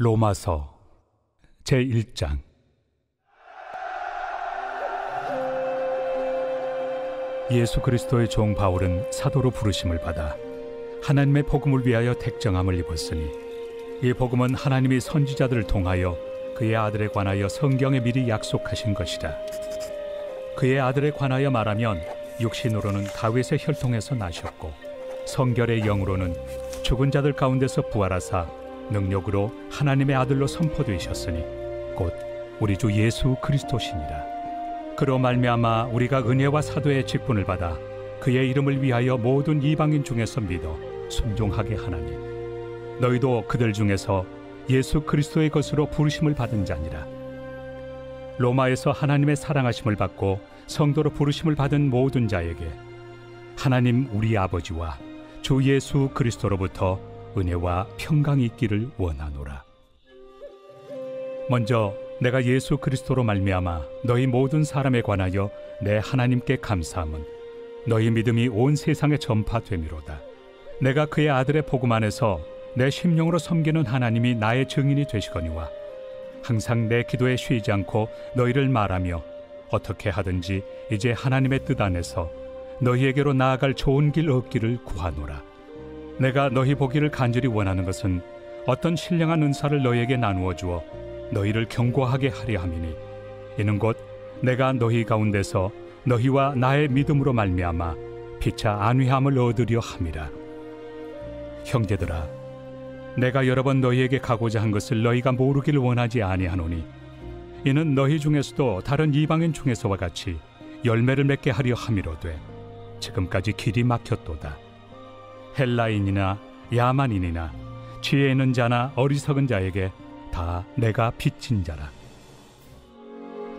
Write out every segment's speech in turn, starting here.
로마서 제1장. 예수 그리스도의 종 바울은 사도로 부르심을 받아 하나님의 복음을 위하여 택정함을 입었으니, 이 복음은 하나님이 선지자들을 통하여 그의 아들에 관하여 성경에 미리 약속하신 것이라. 그의 아들에 관하여 말하면 육신으로는 다윗의 혈통에서 나셨고, 성결의 영으로는 죽은 자들 가운데서 부활하사 능력으로 하나님의 아들로 선포되셨으니 곧 우리 주 예수 그리스도시니라. 그로 말미암아 우리가 은혜와 사도의 직분을 받아 그의 이름을 위하여 모든 이방인 중에서 믿어 순종하게 하나니, 너희도 그들 중에서 예수 그리스도의 것으로 부르심을 받은 자니라. 로마에서 하나님의 사랑하심을 받고 성도로 부르심을 받은 모든 자에게 하나님 우리 아버지와 주 예수 그리스도로부터 은혜와 평강이 있기를 원하노라. 먼저 내가 예수 그리스도로 말미암아 너희 모든 사람에 관하여 내 하나님께 감사함은 너희 믿음이 온 세상에 전파됨이로다. 내가 그의 아들의 복음 안에서 내 심령으로 섬기는 하나님이 나의 증인이 되시거니와, 항상 내 기도에 쉬지 않고 너희를 말하며 어떻게 하든지 이제 하나님의 뜻 안에서 너희에게로 나아갈 좋은 길 얻기를 구하노라. 내가 너희 보기를 간절히 원하는 것은 어떤 신령한 은사를 너희에게 나누어 주어 너희를 견고하게 하려 함이니, 이는 곧 내가 너희 가운데서 너희와 나의 믿음으로 말미암아 피차 안위함을 얻으려 함이라. 형제들아, 내가 여러 번 너희에게 가고자 한 것을 너희가 모르기를 원하지 아니하노니, 이는 너희 중에서도 다른 이방인 중에서와 같이 열매를 맺게 하려 함이로되 지금까지 길이 막혔도다. 헬라인이나 야만인이나 지혜 있는 자나 어리석은 자에게 다 내가 빚진 자라.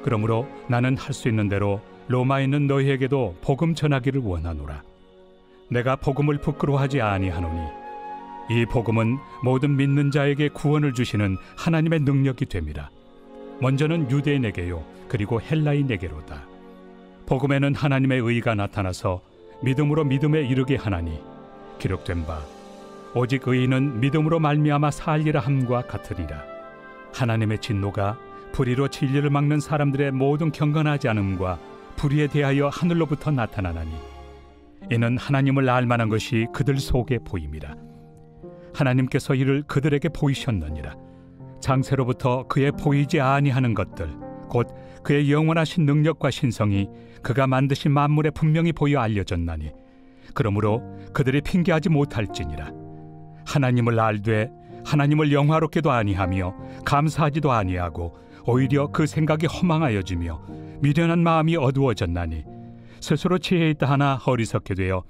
그러므로 나는 할 수 있는 대로 로마에 있는 너희에게도 복음 전하기를 원하노라. 내가 복음을 부끄러워하지 아니하노니, 이 복음은 모든 믿는 자에게 구원을 주시는 하나님의 능력이 됨이라. 먼저는 유대인에게요, 그리고 헬라인에게로다. 복음에는 하나님의 의가 나타나서 믿음으로 믿음에 이르게 하나니, 기록된 바 오직 의인은 믿음으로 말미암아 살리라 함과 같으니라. 하나님의 진노가 불의로 진리를 막는 사람들의 모든 경건하지 않음과 불의에 대하여 하늘로부터 나타나나니, 이는 하나님을 알만한 것이 그들 속에 보임이라. 하나님께서 이를 그들에게 보이셨느니라. 장세로부터 그의 보이지 아니하는 것들, 곧 그의 영원하신 능력과 신성이 그가 만드신 만물에 분명히 보여 알려졌나니, 그러므로 그들이 핑계하지 못할지니라. 하나님을 알되 하나님을 영화롭게도 아니하며 감사하지도 아니하고 오히려 그 생각이 허망하여지며 미련한 마음이 어두워졌나니, 스스로 지혜 있다 하나 어리석게 되어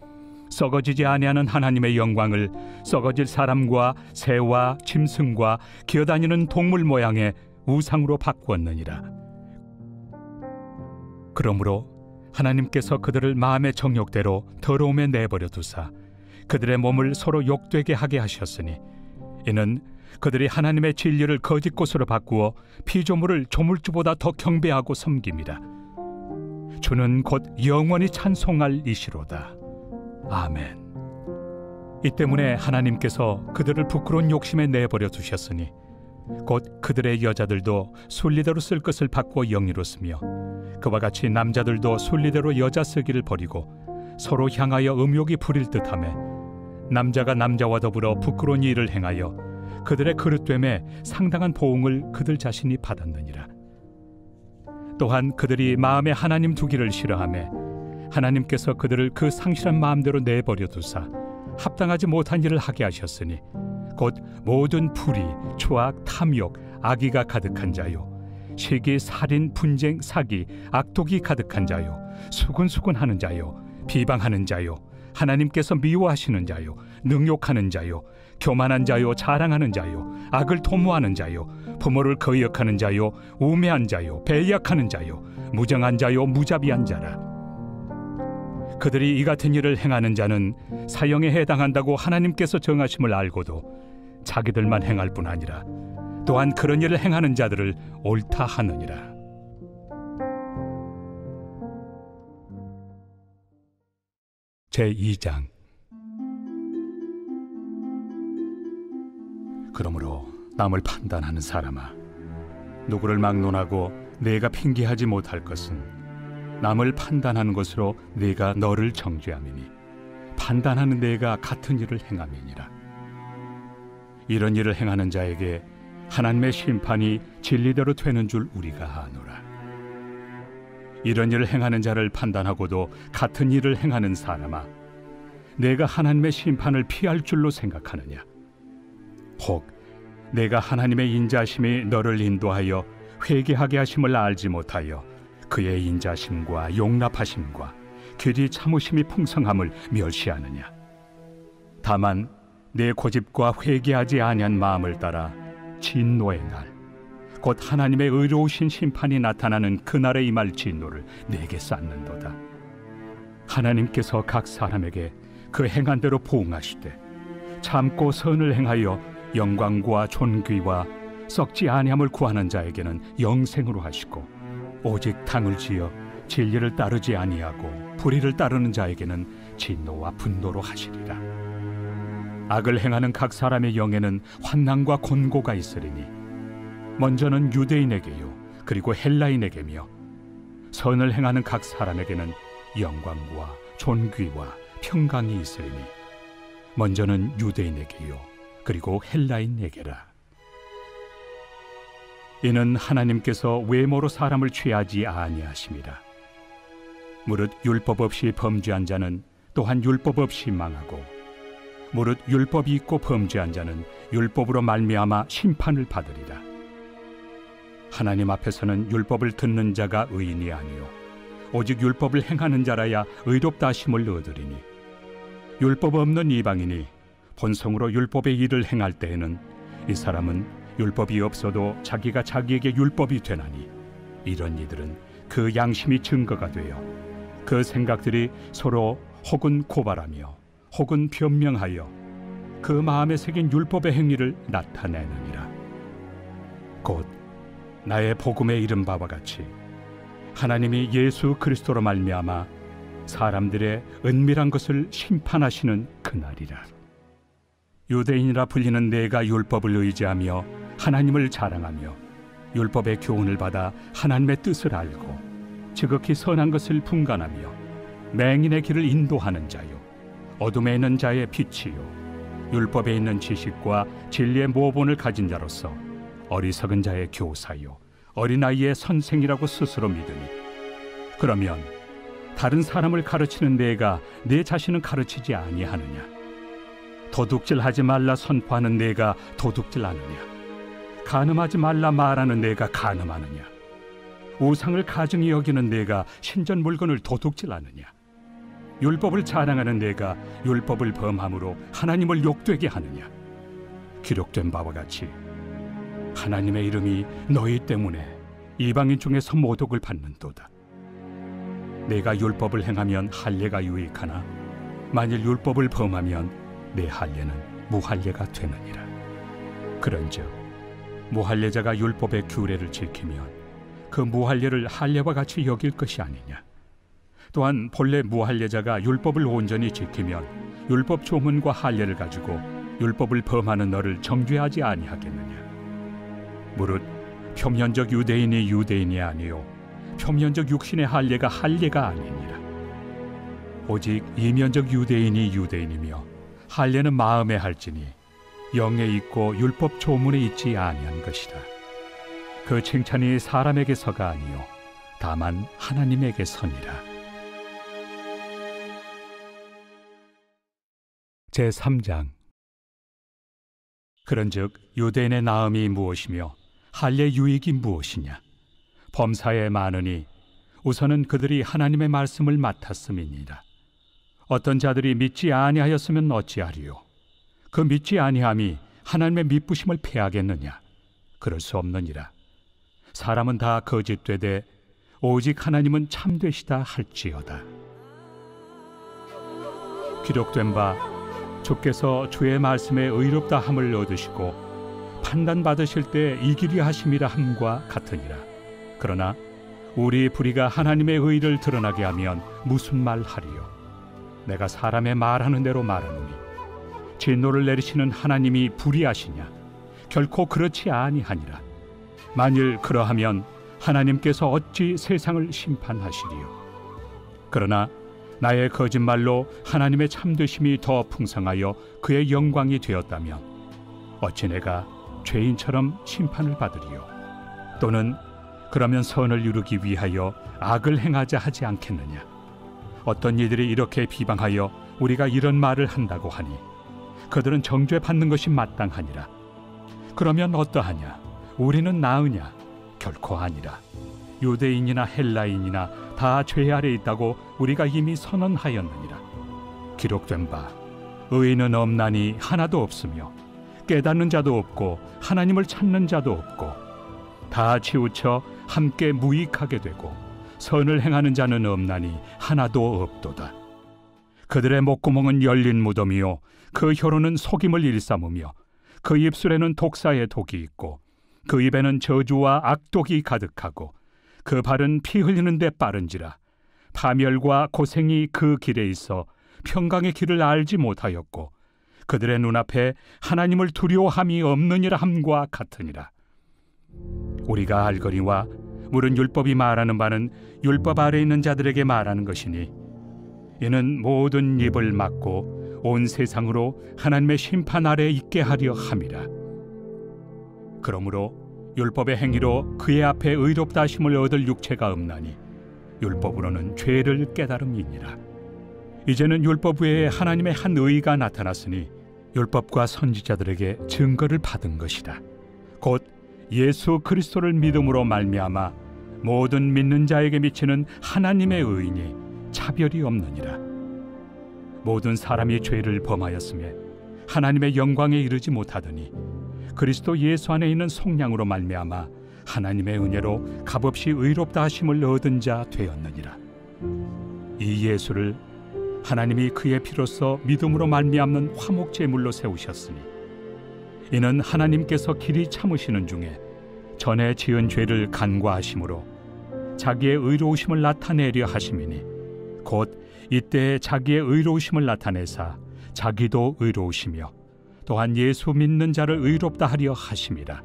썩어지지 아니하는 하나님의 영광을 썩어질 사람과 새와 짐승과 기어다니는 동물 모양의 우상으로 바꾸었느니라. 그러므로 하나님께서 그들을 마음의 정욕대로 더러움에 내버려 두사 그들의 몸을 서로 욕되게 하게 하셨으니, 이는 그들이 하나님의 진리를 거짓 것으로 바꾸어 피조물을 조물주보다 더 경배하고 섬김이라. 주는 곧 영원히 찬송할 이시로다. 아멘. 이 때문에 하나님께서 그들을 부끄러운 욕심에 내버려 두셨으니, 곧 그들의 여자들도 순리대로 쓸 것을 바꾸어 영리로 쓰며, 그와 같이 남자들도 순리대로 여자 쓰기를 버리고 서로 향하여 음욕이 부릴 듯하며, 남자가 남자와 더불어 부끄러운 일을 행하여 그들의 그릇됨에 상당한 보응을 그들 자신이 받았느니라. 또한 그들이 마음에 하나님 두기를 싫어하며 하나님께서 그들을 그 상실한 마음대로 내버려 두사 합당하지 못한 일을 하게 하셨으니, 곧 모든 불의, 추악, 탐욕, 악의가 가득한 자요, 시기, 살인, 분쟁, 사기, 악독이 가득한 자요, 수군수군하는 자요, 비방하는 자요, 하나님께서 미워하시는 자요, 능욕하는 자요, 교만한 자요, 자랑하는 자요, 악을 도모하는 자요, 부모를 거역하는 자요, 우매한 자요, 배약하는 자요, 무정한 자요, 무자비한 자라. 그들이 이 같은 일을 행하는 자는 사형에 해당한다고 하나님께서 정하심을 알고도 자기들만 행할 뿐 아니라 또한 그런 일을 행하는 자들을 옳다 하느니라. 제2장. 그러므로 남을 판단하는 사람아, 누구를 막론하고 내가 핑계하지 못할 것은 남을 판단하는 것으로 내가 너를 정죄함이니 판단하는 내가 같은 일을 행함이니라. 이런 일을 행하는 자에게 하나님의 심판이 진리대로 되는 줄 우리가 아노라. 이런 일을 행하는 자를 판단하고도 같은 일을 행하는 사람아, 내가 하나님의 심판을 피할 줄로 생각하느냐? 혹 내가 하나님의 인자심이 너를 인도하여 회개하게 하심을 알지 못하여 그의 인자심과 용납하심과 길이 참으심이 풍성함을 멸시하느냐? 다만 내 고집과 회개하지 아니한 마음을 따라 진노의 날, 곧 하나님의 의로우신 심판이 나타나는 그날에 임할 진노를 내게 쌓는도다. 하나님께서 각 사람에게 그 행한 대로 보응하시되 참고 선을 행하여 영광과 존귀와 썩지 아니함을 구하는 자에게는 영생으로 하시고, 오직 당을 지어 진리를 따르지 아니하고 불의를 따르는 자에게는 진노와 분노로 하시리라. 악을 행하는 각 사람의 영에는 환난과 곤고가 있으리니 먼저는 유대인에게요 그리고 헬라인에게며, 선을 행하는 각 사람에게는 영광과 존귀와 평강이 있으리니 먼저는 유대인에게요 그리고 헬라인에게라. 이는 하나님께서 외모로 사람을 취하지 아니하심이라. 무릇 율법 없이 범죄한 자는 또한 율법 없이 망하고, 무릇 율법이 있고 범죄한 자는 율법으로 말미암아 심판을 받으리라. 하나님 앞에서는 율법을 듣는 자가 의인이 아니요 오직 율법을 행하는 자라야 의롭다 하심을 얻으리니, 율법 없는 이방인이 본성으로 율법의 일을 행할 때에는 이 사람은 율법이 없어도 자기가 자기에게 율법이 되나니, 이런 이들은 그 양심이 증거가 되어 그 생각들이 서로 혹은 고발하며 혹은 변명하여 그 마음에 새긴 율법의 행위를 나타내느니라. 곧 나의 복음에 이른 바와 같이 하나님이 예수 그리스도로 말미암아 사람들의 은밀한 것을 심판하시는 그날이라. 유대인이라 불리는 내가 율법을 의지하며 하나님을 자랑하며 율법의 교훈을 받아 하나님의 뜻을 알고 지극히 선한 것을 분간하며 맹인의 길을 인도하는 자요 어둠에 있는 자의 빛이요 율법에 있는 지식과 진리의 모본을 가진 자로서 어리석은 자의 교사요 어린아이의 선생이라고 스스로 믿으니, 그러면 다른 사람을 가르치는 내가 내 자신은 가르치지 아니하느냐? 도둑질하지 말라 선포하는 내가 도둑질하느냐? 간음하지 말라 말하는 내가 간음하느냐? 우상을 가증히 여기는 내가 신전 물건을 도둑질하느냐? 율법을 자랑하는 내가 율법을 범함으로 하나님을 욕되게 하느냐? 기록된 바와 같이 하나님의 이름이 너희 때문에 이방인 중에서 모독을 받는도다. 내가 율법을 행하면 할례가 유익하나 만일 율법을 범하면 내 할례는 무할례가 되느니라. 그런즉 무할례자가 율법의 규례를 지키면 그 무할례를 할례와 같이 여길 것이 아니냐? 또한 본래 무할례자가 율법을 온전히 지키면 율법 조문과 할례를 가지고 율법을 범하는 너를 정죄하지 아니하겠느냐? 무릇 표면적 유대인이 유대인이 아니요 표면적 육신의 할례가 할례가 아니니라. 오직 이면적 유대인이 유대인이며 할례는 마음에 할지니 영에 있고 율법 조문에 있지 아니한 것이라. 그 칭찬이 사람에게서가 아니요 다만 하나님에게서니라. 제3장. 그런즉 유대인의 나음이 무엇이며 할례 유익이 무엇이냐? 범사에 많으니 우선은 그들이 하나님의 말씀을 맡았음이니라. 어떤 자들이 믿지 아니하였으면 어찌하리요? 그 믿지 아니함이 하나님의 미쁘심을 패하겠느냐? 그럴 수 없느니라. 사람은 다 거짓되되 오직 하나님은 참되시다 할지어다. 기록된 바 주께서 주의 말씀에 의롭다 함을 얻으시고 판단받으실 때 이기리 하심이라 함과 같으니라. 그러나 우리 불의가 하나님의 의를 드러나게 하면 무슨 말 하리요? 내가 사람의 말하는 대로 말하노니 진노를 내리시는 하나님이 불의하시냐? 결코 그렇지 아니하니라. 만일 그러하면 하나님께서 어찌 세상을 심판하시리요? 그러나 나의 거짓말로 하나님의 참되심이 더 풍성하여 그의 영광이 되었다면 어찌 내가 죄인처럼 심판을 받으리요? 또는 그러면 선을 이루기 위하여 악을 행하자 하지 않겠느냐? 어떤 이들이 이렇게 비방하여 우리가 이런 말을 한다고 하니 그들은 정죄받는 것이 마땅하니라. 그러면 어떠하냐? 우리는 나으냐? 결코 아니라. 유대인이나 헬라인이나 다 죄 아래 있다고 우리가 이미 선언하였느니라. 기록된 바 의인은 없나니 하나도 없으며 깨닫는 자도 없고 하나님을 찾는 자도 없고 다 치우쳐 함께 무익하게 되고 선을 행하는 자는 없나니 하나도 없도다. 그들의 목구멍은 열린 무덤이요 그 혀로는 속임을 일삼으며 그 입술에는 독사의 독이 있고 그 입에는 저주와 악독이 가득하고 그 발은 피 흘리는 데 빠른지라. 파멸과 고생이 그 길에 있어 평강의 길을 알지 못하였고 그들의 눈앞에 하나님을 두려워함이 없느니라 함과 같으니라. 우리가 알거니와 물은 율법이 말하는 바는 율법 아래 있는 자들에게 말하는 것이니 이는 모든 입을 막고 온 세상으로 하나님의 심판 아래 있게 하려 함이라. 그러므로 율법의 행위로 그의 앞에 의롭다 하심을 얻을 육체가 없나니 율법으로는 죄를 깨달음이니라. 이제는 율법 외에 하나님의 한 의가 나타났으니 율법과 선지자들에게 증거를 받은 것이다. 곧 예수 그리스도를 믿음으로 말미암아 모든 믿는 자에게 미치는 하나님의 의인이 차별이 없느니라. 모든 사람이 죄를 범하였음에 하나님의 영광에 이르지 못하더니 그리스도 예수 안에 있는 속량으로 말미암아 하나님의 은혜로 값없이 의롭다 하심을 얻은 자 되었느니라. 이 예수를 하나님이 그의 피로써 믿음으로 말미암는 화목 제물로 세우셨으니 이는 하나님께서 길이 참으시는 중에 전에 지은 죄를 간과하심으로 자기의 의로우심을 나타내려 하심이니 곧 이때 자기의 의로우심을 나타내사 자기도 의로우시며 또한 예수 믿는 자를 의롭다 하려 하심이라.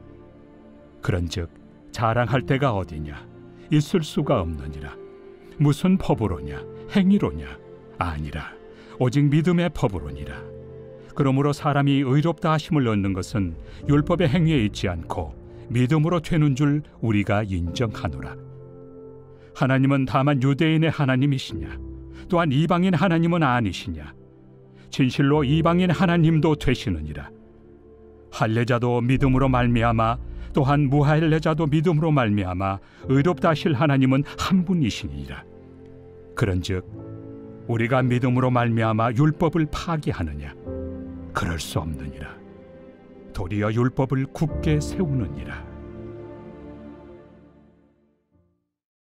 그런즉 자랑할 데가 어디냐? 있을 수가 없느니라. 무슨 법으로냐? 행위로냐? 아니라 오직 믿음의 법으로니라. 그러므로 사람이 의롭다 하심을 얻는 것은 율법의 행위에 있지 않고 믿음으로 되는 줄 우리가 인정하노라. 하나님은 다만 유대인의 하나님이시냐? 또한 이방인 하나님은 아니시냐? 진실로 이방인 하나님도 되시느니라. 할례자도 믿음으로 말미암아 또한 무할례자도 믿음으로 말미암아 의롭다 하실 하나님은 한 분이시니라. 그런즉 우리가 믿음으로 말미암아 율법을 파기하느냐? 그럴 수 없느니라. 도리어 율법을 굳게 세우느니라.